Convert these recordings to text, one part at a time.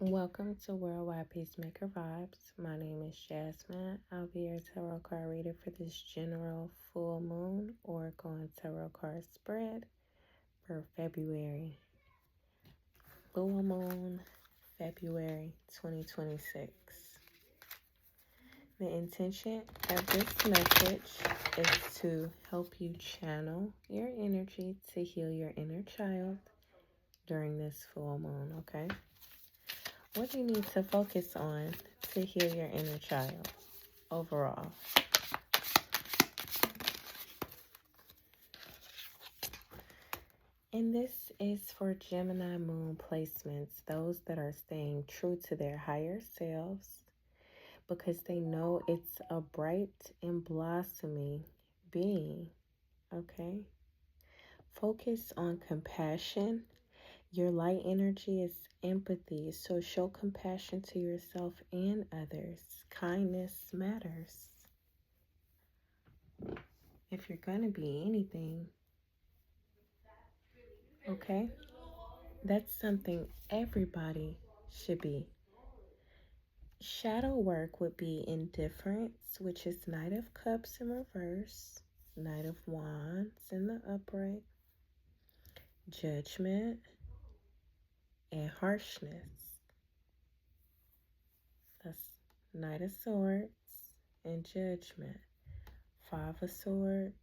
Welcome to Worldwide Peacemaker Vibes. My name is Jasmine. I'll be your tarot card reader for this general full moon oracle and tarot card spread for February. Full moon, February 2026. The intention of this message is to help you channel your energy to heal your inner child during this full moon, okay? What do you need to focus on to heal your inner child overall? And this is for Gemini moon placements, those that are staying true to their higher selves because they know it's a bright and blossoming being, okay? Focus on compassion. Your light energy is empathy, so show compassion to yourself and others. Kindness matters. If you're going to be anything, okay? That's something everybody should be. Shadow work would be indifference, which is Knight of Cups in reverse, Knight of Wands in the upright, judgment, and harshness. That's Knight of Swords and judgment. Five of Swords,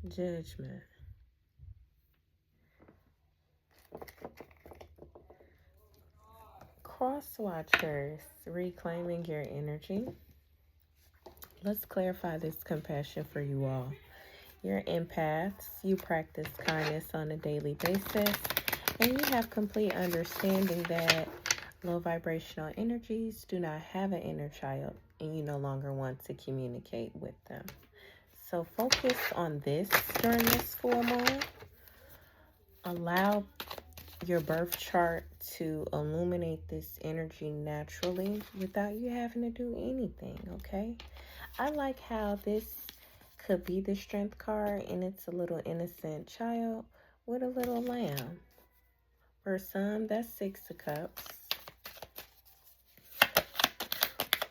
judgment. Cross watchers, reclaiming your energy. Let's clarify this compassion for you all. You're empaths. You practice kindness on a daily basis. And you have complete understanding that low vibrational energies do not have an inner child. And you no longer want to communicate with them. So focus on this during this full moon. Allow your birth chart to illuminate this energy naturally without you having to do anything, okay? I like how this could be the strength card and it's a little innocent child with a little lamb. For some, that's 6 of Cups.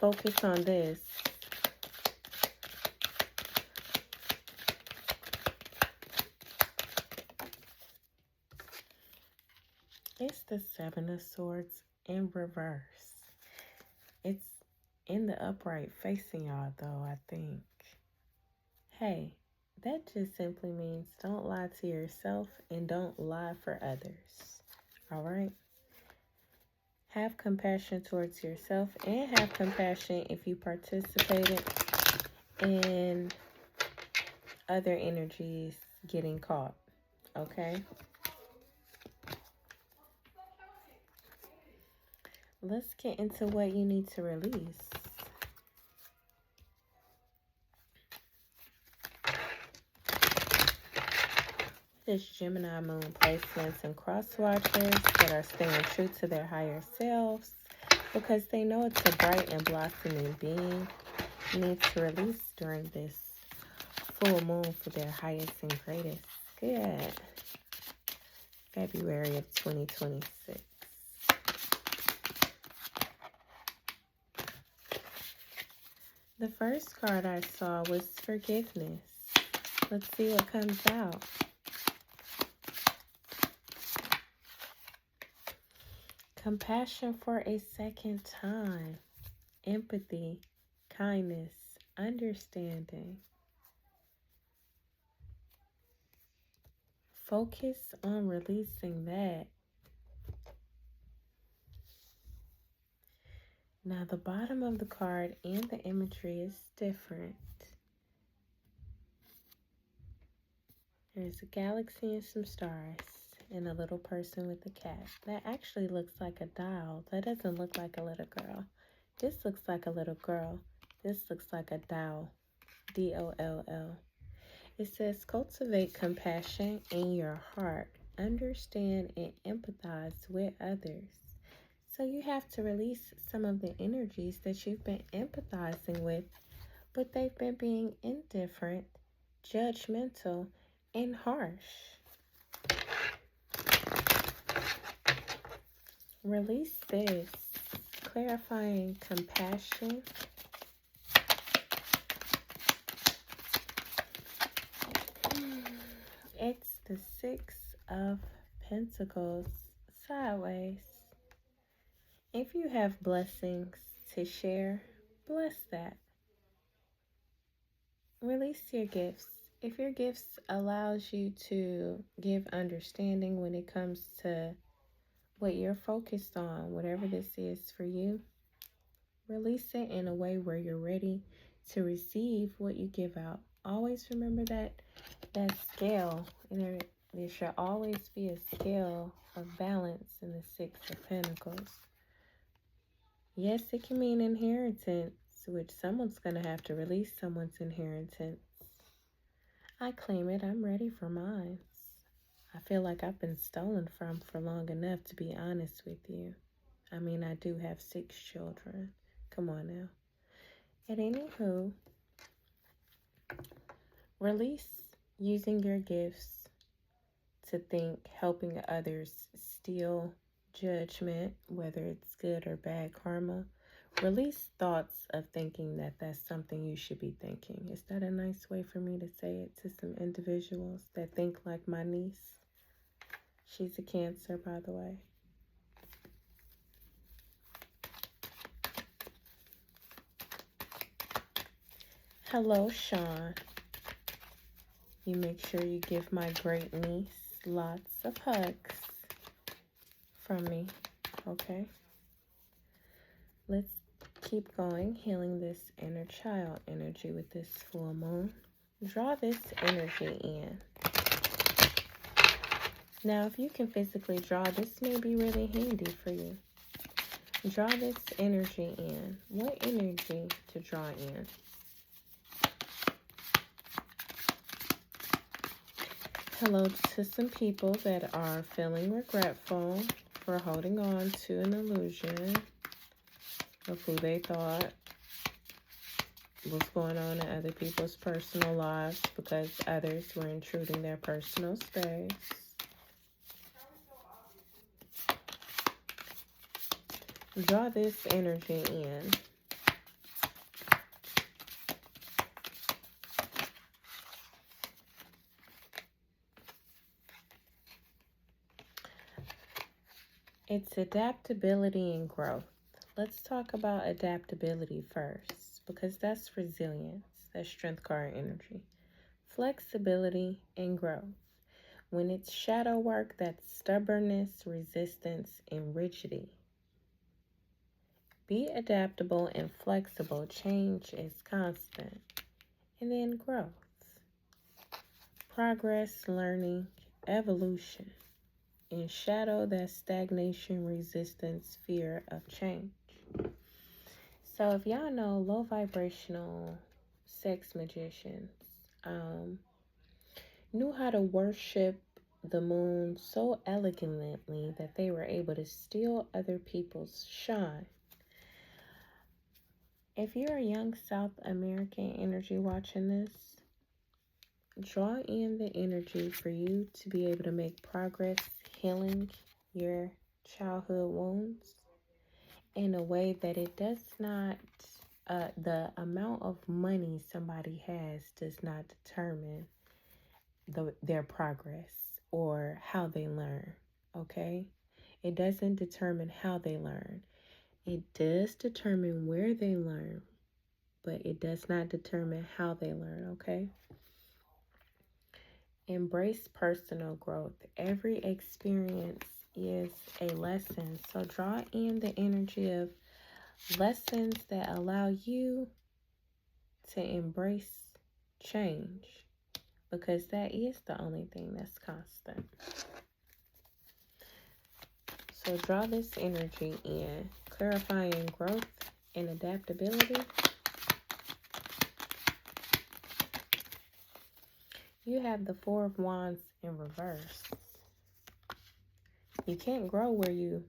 Focus on this. It's the 7 of Swords in reverse. It's in the upright facing y'all though, I think. Hey, that just simply means don't lie to yourself and don't lie for others. All right? Have compassion towards yourself and have compassion if you participated in other energies getting caught. Okay? Let's get into what you need to release. This Gemini moon placements and cross watchers that are staying true to their higher selves because they know it's a bright and blossoming being needs to release during this full moon for their highest and greatest good. February of 2026. The first card I saw was forgiveness. Let's see what comes out. Compassion for a second time. Empathy, kindness, understanding. Focus on releasing that. Now the bottom of the card and the imagery is different. There's a galaxy and some stars and a little person with a cat. That actually looks like a doll. That doesn't look like a little girl. This looks like a little girl. This looks like a doll. D-O-L-L. It says cultivate compassion in your heart. Understand and empathize with others. So you have to release some of the energies that you've been empathizing with, but they've been being indifferent, judgmental, and harsh. Release this. Clarifying compassion. It's the Six of Pentacles sideways. If you have blessings to share, bless that. Release your gifts. If your gifts allows you to give understanding when it comes to what you're focused on, whatever this is for you, release it in a way where you're ready to receive what you give out. Always remember that scale. There should always be a scale of balance in the Six of Pentacles. Yes, it can mean inheritance, which someone's going to have to release someone's inheritance. I claim it. I'm ready for mine. I feel like I've been stolen from for long enough, to be honest with you. I mean, I do have 6 children. Come on now. And anywho, release using your gifts to think helping others steal judgment, whether it's good or bad karma. Release thoughts of thinking that that's something you should be thinking. Is that a nice way for me to say it to some individuals that think like my niece? She's a Cancer, by the way. Hello, Sean. You make sure you give my great niece lots of hugs from me, okay? Let's keep going, healing this inner child energy with this full moon. Draw this energy in. Now, if you can physically draw, this may be really handy for you. Draw this energy in. What energy to draw in? Hello to some people that are feeling regretful for holding on to an illusion of who they thought was going on in other people's personal lives because others were intruding their personal space. Draw this energy in. It's adaptability and growth. Let's talk about adaptability first because that's resilience, that's strength card energy. Flexibility and growth. When it's shadow work, that's stubbornness, resistance, and rigidity. Be adaptable and flexible. Change is constant. And then growth. Progress, learning, evolution. In shadow, that's stagnation, resistance, fear of change. So if y'all know low vibrational sex magicians knew how to worship the moon so elegantly that they were able to steal other people's shine. If you're a young South American energy watching this, draw in the energy for you to be able to make progress healing your childhood wounds in a way that it does not, the amount of money somebody has does not determine their progress or how they learn, okay? It doesn't determine how they learn. It does determine where they learn, but it does not determine how they learn, okay? Embrace personal growth. Every experience is a lesson. So draw in the energy of lessons that allow you to embrace change, because that is the only thing that's constant. So draw this energy in, clarifying growth and adaptability. You have the Four of Wands in reverse. You can't grow where you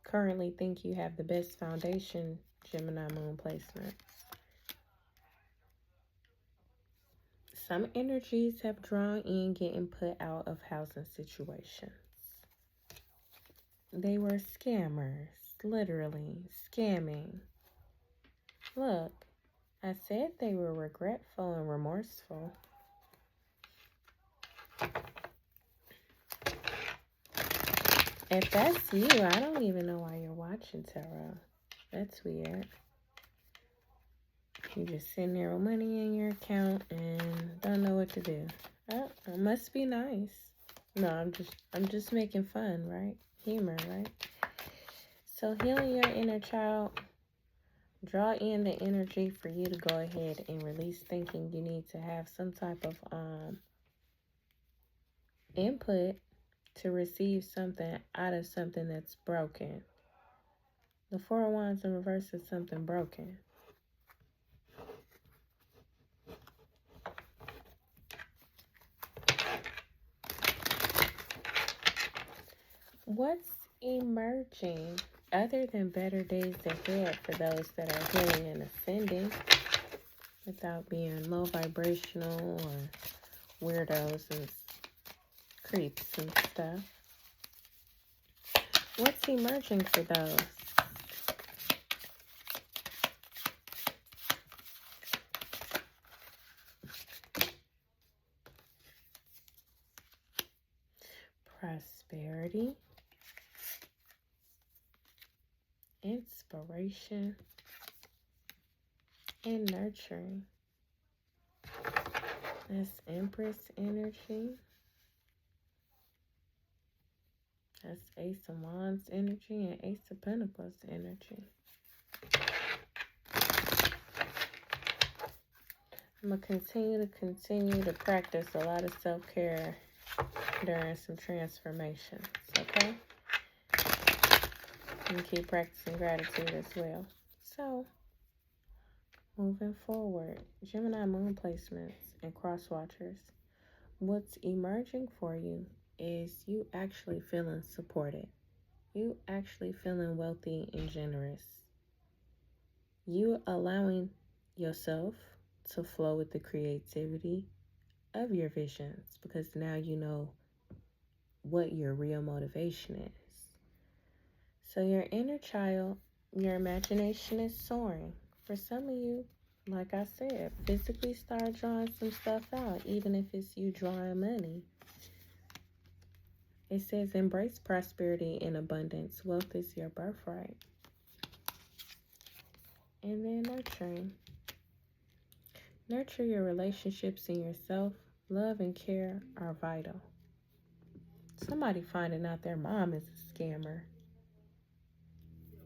currently think you have the best foundation, Gemini moon placement. Some energies have drawn in getting put out of housing situations. They were scammers, literally scamming. Look, I said they were regretful and remorseful. If that's you, I don't even know why you're watching tarot. That's weird. You just sitting there with money in your account and don't know what to do. Oh, it must be nice. No, I'm just making fun, right? Humor, right? So healing your inner child, draw in the energy for you to go ahead and release thinking you need to have some type of input to receive something out of something that's broken. The Four of Wands in reverse is something broken. What's emerging other than better days ahead for those that are healing and ascending without being low vibrational or weirdos and creeps and stuff? What's emerging for those? Prosperity, inspiration, and nurturing. That's Empress energy. That's Ace of Wands energy and Ace of Pentacles energy. I'm going to continue to practice a lot of self-care during some transformations, okay? And keep practicing gratitude as well. So, moving forward, Gemini moon placements and cross watchers. What's emerging for you is you actually feeling supported. You actually feeling wealthy and generous. You allowing yourself to flow with the creativity of your visions because now you know what your real motivation is. So your inner child, your imagination is soaring. For some of you, like I said, physically start drawing some stuff out, even if it's you drawing money. It says embrace prosperity and abundance. Wealth is your birthright. And then nurturing. Nurture your relationships and yourself. Love and care are vital. Somebody finding out their mom is a scammer.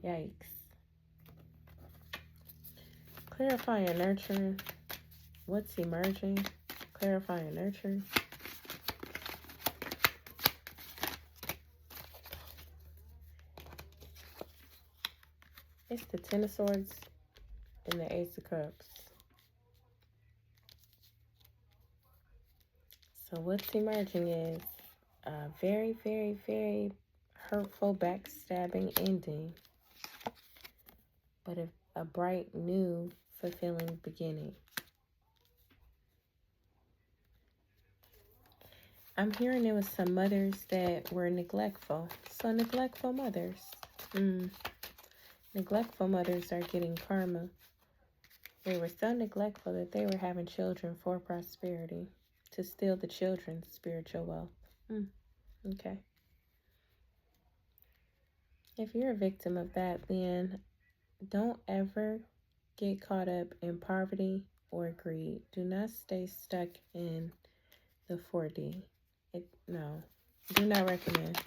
Yikes. Clarifying and nurturing. What's emerging? Clarifying and nurturing. It's the Ten of Swords and the Ace of Cups. So what's emerging is a very, very, very hurtful, backstabbing ending, but a bright, new, fulfilling beginning. I'm hearing there was some mothers that were neglectful. So neglectful mothers. Neglectful mothers are getting karma. They were so neglectful that they were having children for prosperity to steal the children's spiritual wealth. Okay. If you're a victim of that, then don't ever get caught up in poverty or greed. Do not stay stuck in the 4D. No, do not recommend.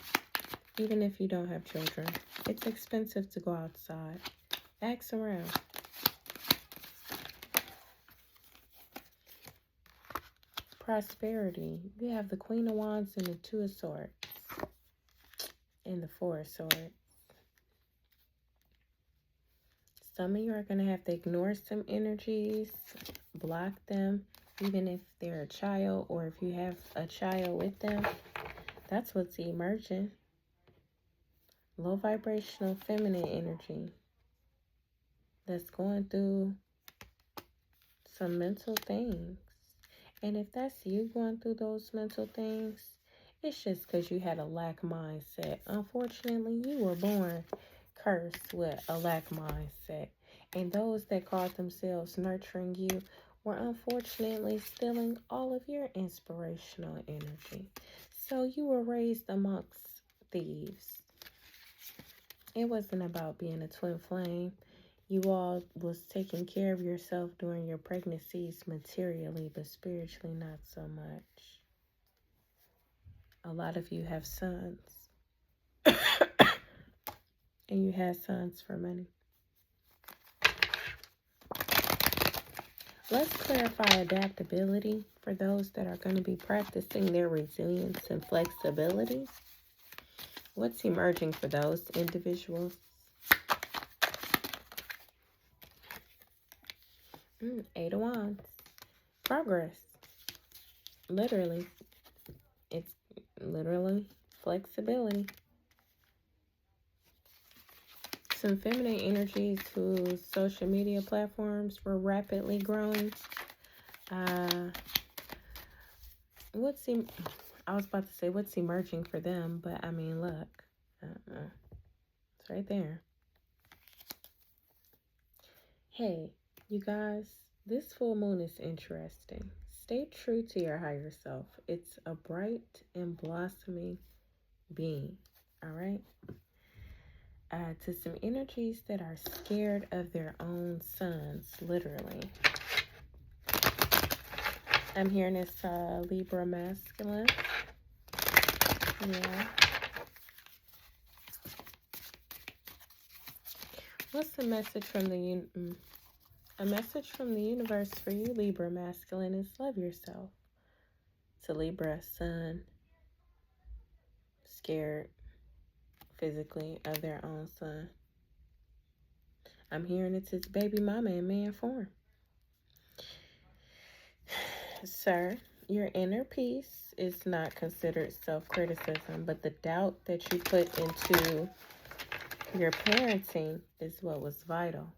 Even if you don't have children, it's expensive to go outside. Ask around. Prosperity. You have the Queen of Wands and the Two of Swords and the Four of Swords. Some of you are going to have to ignore some energies, block them, even if they're a child or if you have a child with them. That's what's emerging. Low vibrational feminine energy that's going through some mental things. And if that's you going through those mental things, It's just because you had a lack mindset. Unfortunately, you were born cursed with a lack mindset. And those that called themselves nurturing you were unfortunately stealing all of your inspirational energy. So you were raised amongst thieves. It wasn't about being a twin flame. You all was taking care of yourself during your pregnancies materially, but spiritually not so much. A lot of you have sons. And you had sons for money. Let's clarify adaptability for those that are going to be practicing their resilience and flexibility. What's emerging for those individuals? Eight of Wands. Progress. Literally. It's literally flexibility. Some feminine energies whose social media platforms were rapidly growing. I was about to say what's emerging for them, but I mean, look. It's right there. Hey, you guys, this full moon is interesting. Stay true to your higher self. It's a bright and blossoming being, all right? To some energies that are scared of their own sons, literally. I'm hearing this Libra masculine. Yeah. What's the message from the a message from the universe for you, Libra masculine, is love yourself. To Libra sun, scared physically of their own son. I'm hearing it's his baby mama in man form. Sir, your inner peace is not considered self-criticism, but the doubt that you put into your parenting is what was vital.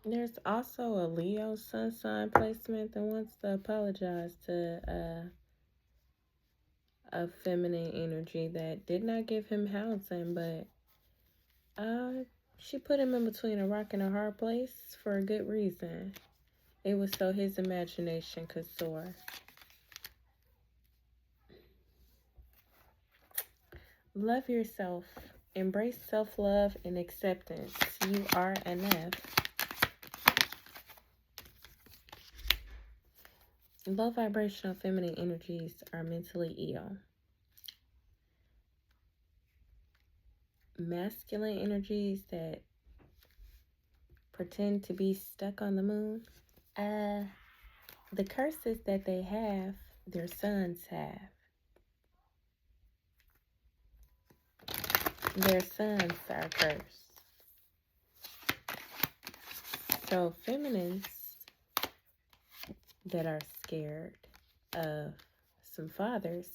There's also a Leo sun sign placement that wants to apologize to a feminine energy that did not give him housing, but she put him in between a rock and a hard place for a good reason. It was so his imagination could soar. Love yourself. Embrace self-love and acceptance. You are enough. Low vibrational feminine energies are mentally ill. Masculine energies that pretend to be stuck on the moon. The curses that they have, their sons have. Their sons are cursed. So feminines that are scared of some fathers,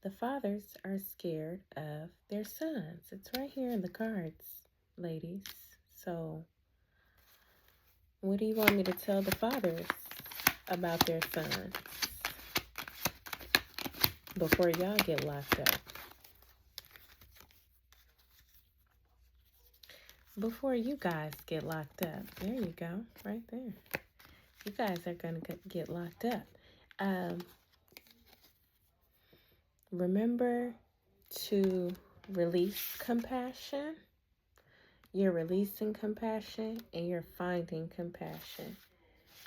the fathers are scared of their sons. It's right here in the cards, ladies. So what do you want me to tell the fathers about their sons before y'all get locked up? Before you guys get locked up. There you go, right there. You guys are going to get locked up. Remember to release compassion. You're releasing compassion and you're finding compassion.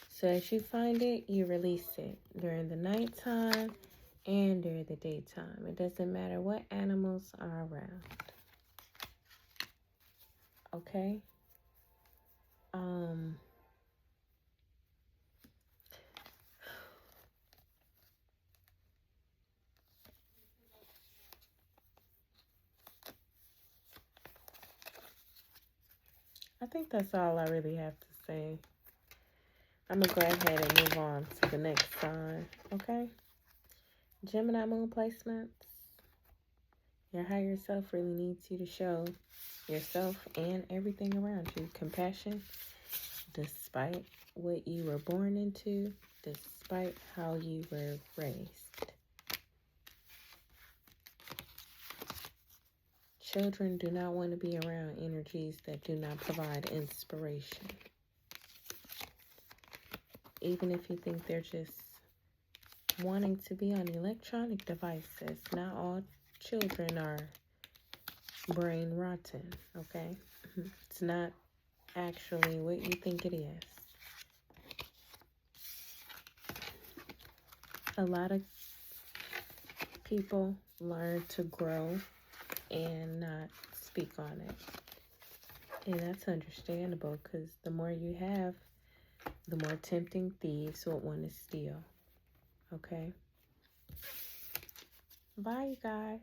So as you find it, you release it during the nighttime and during the daytime. It doesn't matter what animals are around. Okay? I think that's all I really have to say. I'm going to go ahead and move on to the next sign, okay? Gemini moon placements. Your higher self really needs you to show yourself and everything around you compassion, despite what you were born into, despite despite how you were raised. Children do not want to be around energies that do not provide inspiration. Even if you think they're just wanting to be on electronic devices, not all children are brain rotten, okay? It's not actually what you think it is. A lot of people learn to grow and not speak on it. And that's understandable, because the more you have, the more tempting thieves will want to steal. Okay? Bye, you guys.